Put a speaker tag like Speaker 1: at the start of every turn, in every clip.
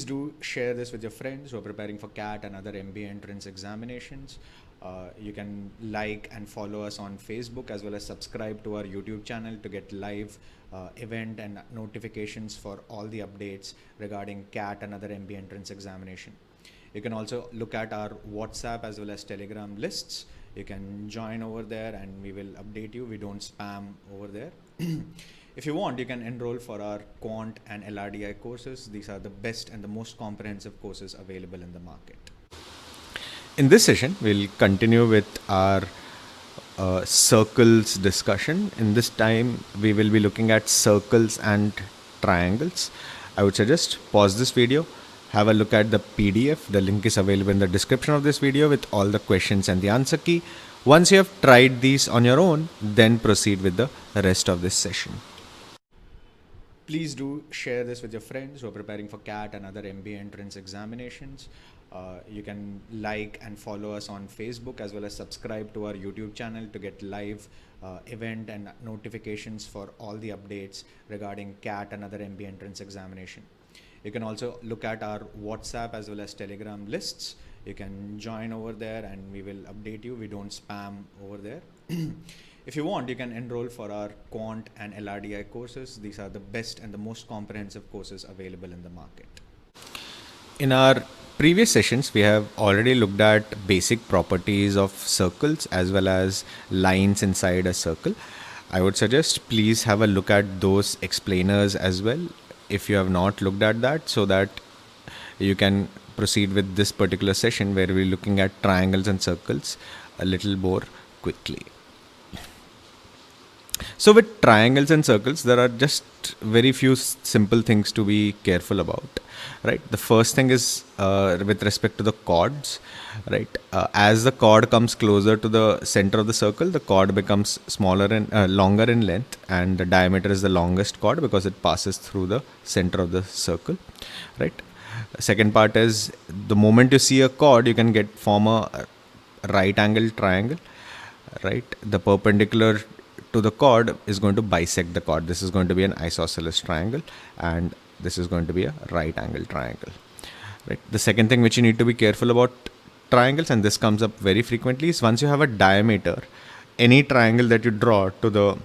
Speaker 1: Please do share this with your friends who are preparing for CAT and other MBA entrance examinations. You can like and follow us on Facebook as well as subscribe to our YouTube channel to get live event and notifications for all the updates regarding CAT and other MBA entrance examination. You can also look at our WhatsApp as well as Telegram lists. You can join over there and we will update you. We don't spam over there. If you want, you can enroll for our Quant and LRDI courses. These are the best and the most comprehensive courses available in the market. In this session, we'll continue with our circles discussion. In this time, we will be looking at circles and triangles. I would suggest pause this video, have a look at the PDF. The link is available in the description of this video with all the questions and the answer key. Once you have tried these on your own, then proceed with the rest of this session. Please do share this with your friends who are preparing for CAT and other MBA entrance examinations. You can like and follow us on Facebook as well as subscribe to our YouTube channel to get live event and notifications for all the updates regarding CAT and other MBA entrance examination. You can also look at our WhatsApp as well as Telegram lists. You can join over there and we will update you. We don't spam over there. If you want, you can enroll for our Quant and LRDI courses. These are the best and the most comprehensive courses available in the market. In our previous sessions, we have already looked at basic properties of circles as well as lines inside a circle. I would suggest please have a look at those explainers as well if you have not looked at that, so that you can proceed with this particular session where we're looking at triangles and circles a little more quickly. So with triangles and circles, there are just very few simple things to be careful about, right? The first thing is with respect to the chords, right? As the chord comes closer to the center of the circle, the chord becomes smaller and longer in length, and the diameter is the longest chord because it passes through the center of the circle, right? Second part is the moment you see a chord, you can form a right angle triangle, right? The perpendicular to the chord is going to bisect the chord. This is going to be an isosceles triangle, and this is going to be a right angle triangle, right? The second thing which you need to be careful about triangles, and this comes up very frequently, is once you have a diameter, any triangle that you draw to the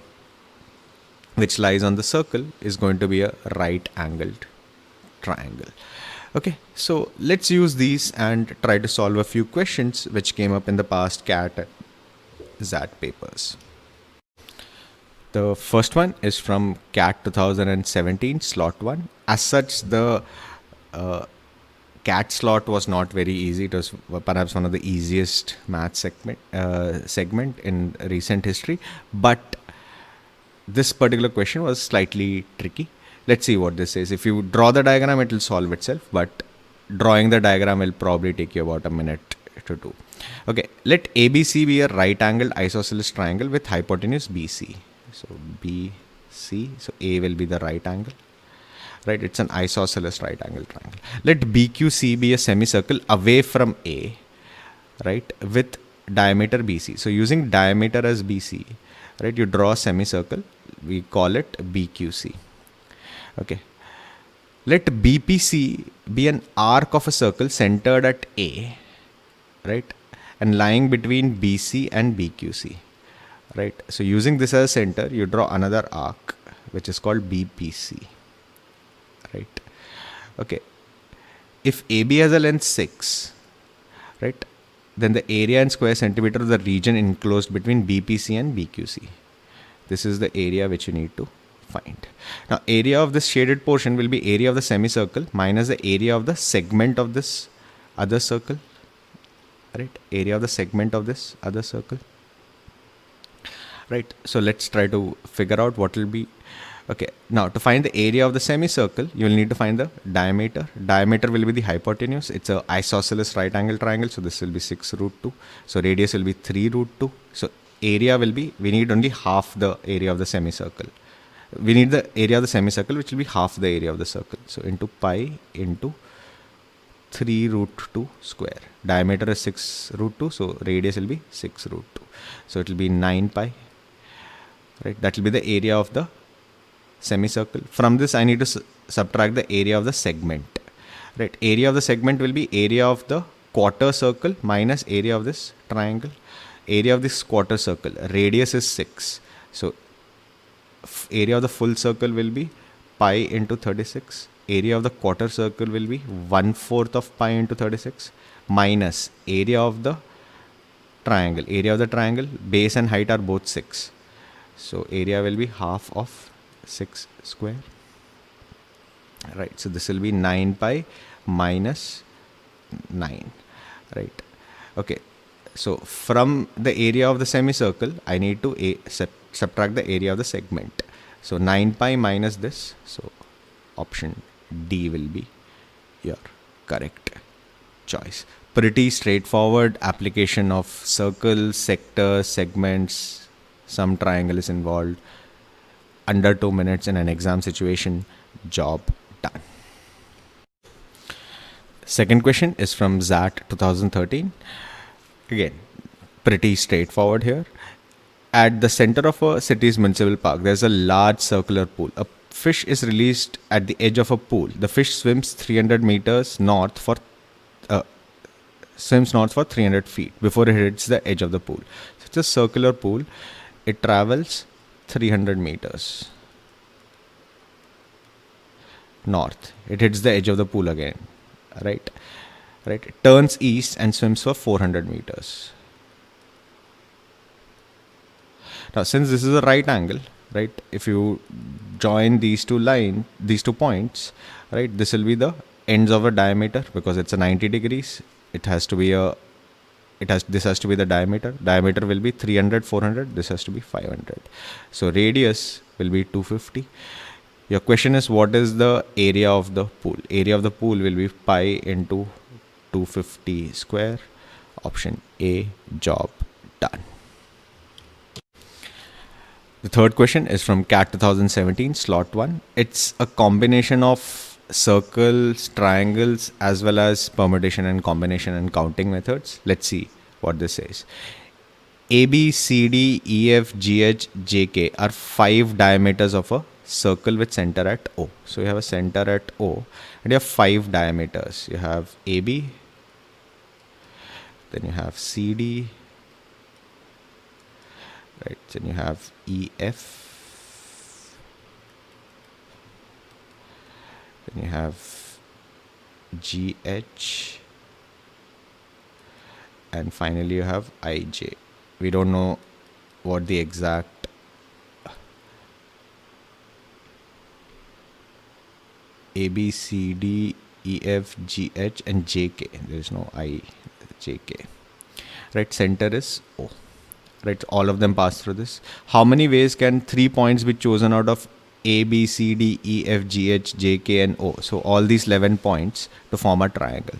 Speaker 1: which lies on the circle is going to be a right angled triangle. Okay, so let's use these and try to solve a few questions which came up in the past CAT ZAT papers. The first one is from CAT 2017, slot 1. As such, the CAT slot was not very easy. It was perhaps one of the easiest math segment in recent history. But this particular question was slightly tricky. Let's see what this says. If you draw the diagram, it will solve itself. But drawing the diagram will probably take you about a minute to do. Okay, let ABC be a right angled isosceles triangle with hypotenuse BC. So BC, so A will be the right angle, right? It's an isosceles right angle triangle. Let BQC be a semicircle away from A, right, with diameter BC. So using diameter as BC, right, you draw a semicircle, we call it BQC. Okay. Let BPC be an arc of a circle centered at A, right, and lying between BC and BQC. Right, so using this as a center, you draw another arc which is called BPC, right? Okay, if AB has a length 6, right, then the area in square centimeter of the region enclosed between BPC and BQC. This is the area which you need to find. Now, area of this shaded portion will be area of the semicircle minus the area of the segment of this other circle, right? Area of the segment of this other circle. Right, so let's try to figure out what will be. Okay, now to find the area of the semicircle, you will need to find the diameter. Diameter will be the hypotenuse. It's a isosceles right angle triangle, so this will be 6 root 2. So radius will be 3 root 2. So area will be, we need only half the area of the semicircle. We need the area of the semicircle, which will be half the area of the circle. So into pi into 3 root 2 square. Diameter is 6 root 2, so radius will be 6 root 2. So it will be 9 pi. Right, that will be the area of the semicircle. From this, I need to subtract the area of the segment. Right, area of the segment will be area of the quarter circle minus area of this triangle. Area of this quarter circle, radius is 6. So area of the full circle will be pi into 36. Area of the quarter circle will be 1/4 of pi into 36 minus area of the triangle. Area of the triangle, base and height are both 6. So area will be half of 6 square. Right, so this will be 9 pi minus 9. Right, okay. So from the area of the semicircle, I need to subtract the area of the segment. So 9 pi minus this. So option D will be your correct choice. Pretty straightforward application of circles, sectors, segments. Some triangle is involved. Under 2 minutes in an exam situation. Job done. Second question is from ZAT 2013. Again, pretty straightforward here. At the center of a city's municipal park, there's a large circular pool. A fish is released at the edge of a pool. The fish swims 300 meters north for 300 feet before it hits the edge of the pool. So it's a circular pool. It travels 300 meters north. It hits the edge of the pool again. Right? It turns east and swims for 400 meters. Now, since this is a right angle, right, if you join these two points, right, this will be the ends of a diameter because it's a 90 degrees. This has to be the diameter. Diameter will be 300, 400. This has to be 500. So radius will be 250. Your question is, what is the area of the pool? Area of the pool will be pi into 250 square. Option A, job done. The third question is from CAT 2017, slot 1. It's a combination of circles, triangles, as well as permutation and combination and counting methods. Let's see what this says. A, B, C, D, E, F, G, H, J, K are 5 diameters of a circle with center at O. So you have a center at O and you have 5 diameters. You have AB, then you have CD, right, then you have EF, then you have GH, and finally you have IJ. We don't know what the exact A, B, C, D, E, F, G, H and J, K. There is no I, J, K. Right, center is O. Right, all of them pass through this. How many ways can 3 points be chosen out of A, B, C, D, E, F, G, H, J, K and O? So all these 11 points to form a triangle.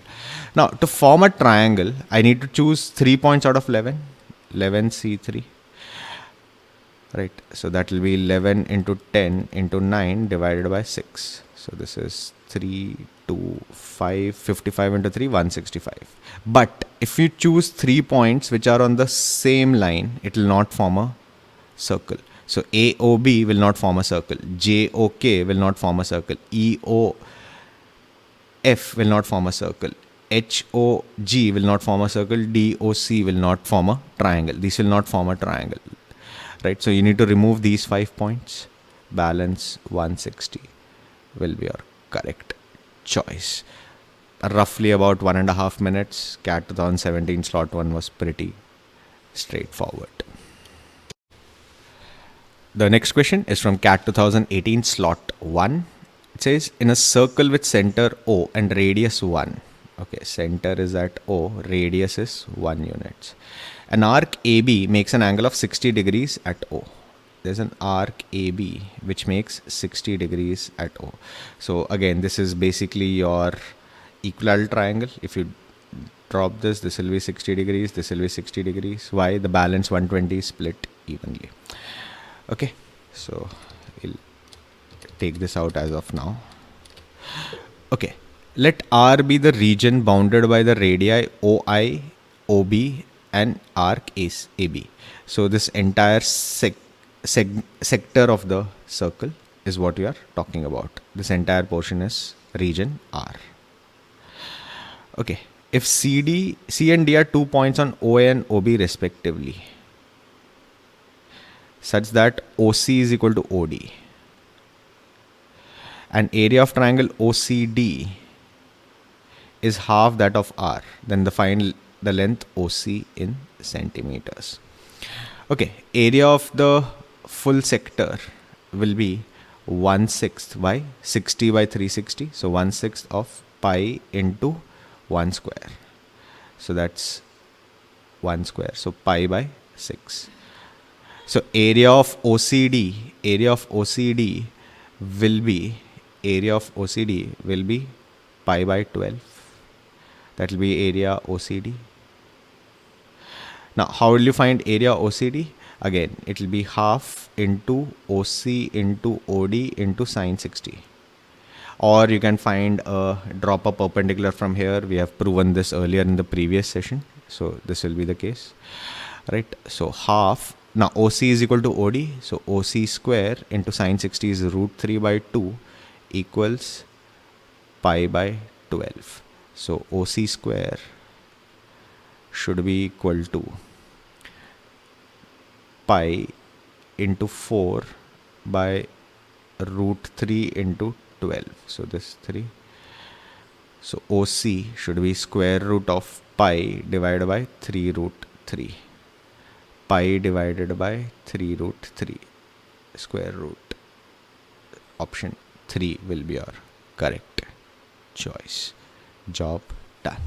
Speaker 1: Now to form a triangle, I need to choose 3 points out of 11. 11 C3. Right, so that will be 11 into 10 into 9 divided by 6. So this is 3, 2, 5, 55 into 3, 165. But if you choose 3 points which are on the same line, it will not form a circle. So AOB will not form a circle. JOK will not form a circle. EOF will not form a circle. HOG will not form a circle. DOC will not form a triangle. These will not form a triangle. Right, so you need to remove these 5 points. Balance 160 will be your correct choice. Roughly about 1.5 minutes. CAT 2017 slot 1 was pretty straightforward. The next question is from CAT 2018 slot 1. It says, in a circle with center O and radius 1. Okay, center is at O, radius is 1 units. An arc AB makes an angle of 60 degrees at O. There's an arc AB which makes 60 degrees at O. So again, this is basically your equilateral triangle. If you drop this, this will be 60 degrees, this will be 60 degrees. Why? The balance 120 is split evenly. Okay, so we'll take this out as of now. Okay, let R be the region bounded by the radii OI, OB and arc AB. So this entire sector of the circle is what we are talking about. This entire portion is region R. Okay, if C and D are 2 points on OA and OB respectively, such that OC is equal to OD, and area of triangle OCD is half that of R, then find the length OC in centimeters. Okay, area of the full sector will be 1/6 by 60 by 360. So 1/6 of pi into 1 square. So that's 1 square. So pi by 6. So area of OCD will be pi by 12. That will be area OCD. Now, how will you find area OCD? Again, it will be half into OC into OD into sine 60. Or you can find drop a perpendicular from here. We have proven this earlier in the previous session. So this will be the case, right? So half. Now OC is equal to OD. So OC square into sine 60 is root 3 by 2 equals pi by 12. So OC square should be equal to pi into 4 by root 3 into 12. So this 3. So OC should be square root of pi divided by 3 root 3. Pi divided by 3 root 3 square root. Option 3 will be your correct choice. Job done.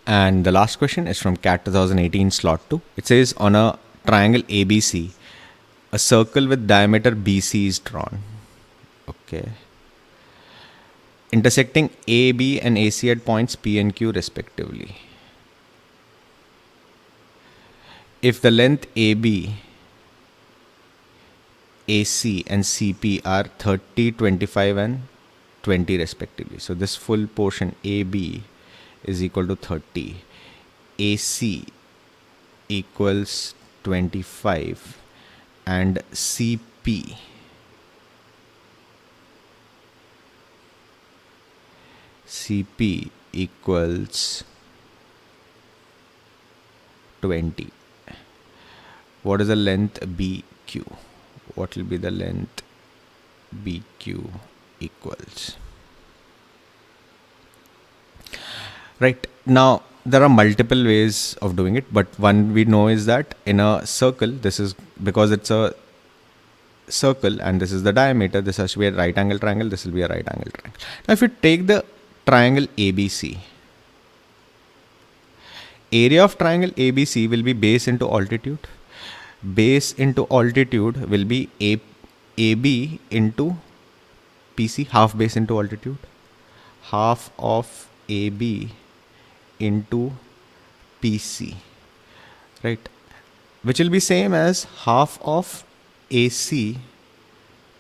Speaker 1: And the last question is from CAT 2018 slot 2. It says on a triangle ABC, a circle with diameter BC is drawn. Okay. Intersecting AB and AC at points P and Q respectively. If the length AB, AC and CP are 30, 25 and 20 respectively. So this full portion AB is equal to 30, AC equals 25 and CP equals 20. What is the length BQ? What will be the length BQ equals? Right, now there are multiple ways of doing it, but one we know is that in a circle, this is because it's a circle and this is the diameter, this has to be a right angle triangle, this will be a right angle triangle. Now if you take the triangle ABC, area of triangle ABC will be base into altitude. Base into altitude will be AB into PC, half base into altitude. Half of AB into PC, right? Which will be same as half of AC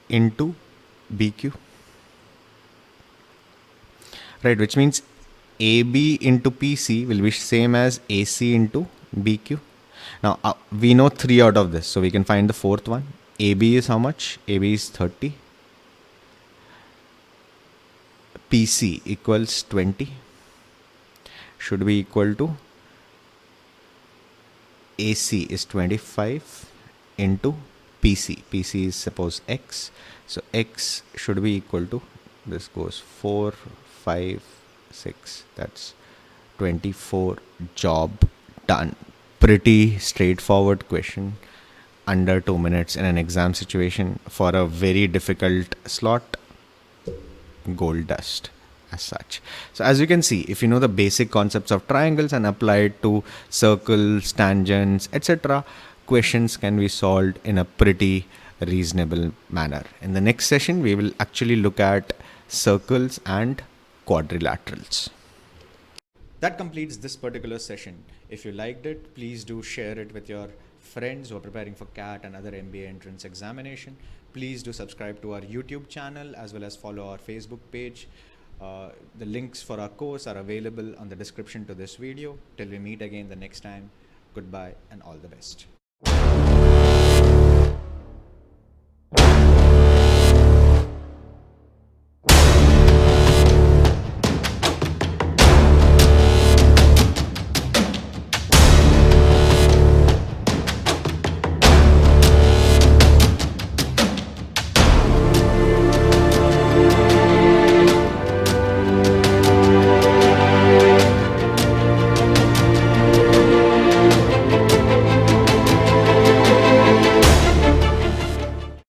Speaker 1: into BQ, right? Which means AB into PC will be same as AC into BQ. Now we know 3 out of this, so we can find the fourth one. AB is how much? AB is 30. PC equals 20. Should be equal to AC is 25 into PC. PC is suppose X. So X should be equal to, this goes 4, 5, 6. That's 24. Job done. Pretty straightforward question. Under 2 minutes in an exam situation for a very difficult slot. Gold dust as such. So as you can see, if you know the basic concepts of triangles and apply it to circles, tangents, etc., questions can be solved in a pretty reasonable manner. In the next session, we will actually look at circles and quadrilaterals. That completes this particular session. If you liked it, please do share it with your friends who are preparing for CAT and other MBA entrance examination. Please do subscribe to our YouTube channel as well as follow our Facebook page. The links for our course are available on the description to this video. Till we meet again the next time, goodbye and all the best.